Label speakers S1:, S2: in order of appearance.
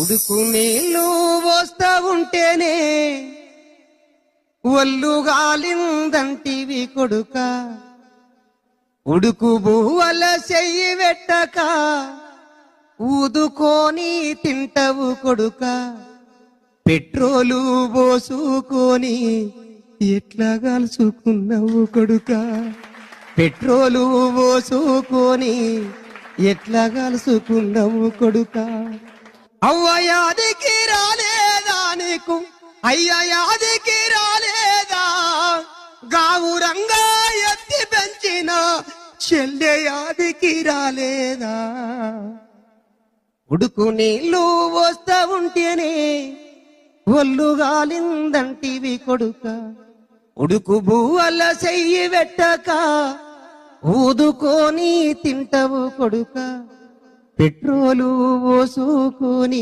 S1: ఉడుకు నీళ్ళు పోస్తా ఉంటేనే ఒళ్ళు గాలిందంటివి కొడుక, ఉడుకు బువ్వల చెయ్యి పెట్టక ఊదుకొని తింటవు కొడుక, పెట్రోలు పోసుకొని ఎట్లా కాల్చుకున్నావు కొడుక, పెట్రోలు పోసుకొని ఎట్లా కాల్చుకున్నావు కొడుక. అవ్వ యాదికి రాలేదా నీకు, అయ్య యాదికి రాలేదా, గావురంగా ఎత్తి పెంచిన చెల్లె యాదికి రాలేదా. ఉడుకు నీళ్ళు వస్తా ఉంటేనే ఒళ్ళు గాలిందంటివి కొడుక, ఉడుకు బువ్వల చెయ్యి పెట్టక ఊదుకొని తింటవు కొడుక, పెట్రోలు పోసుకొని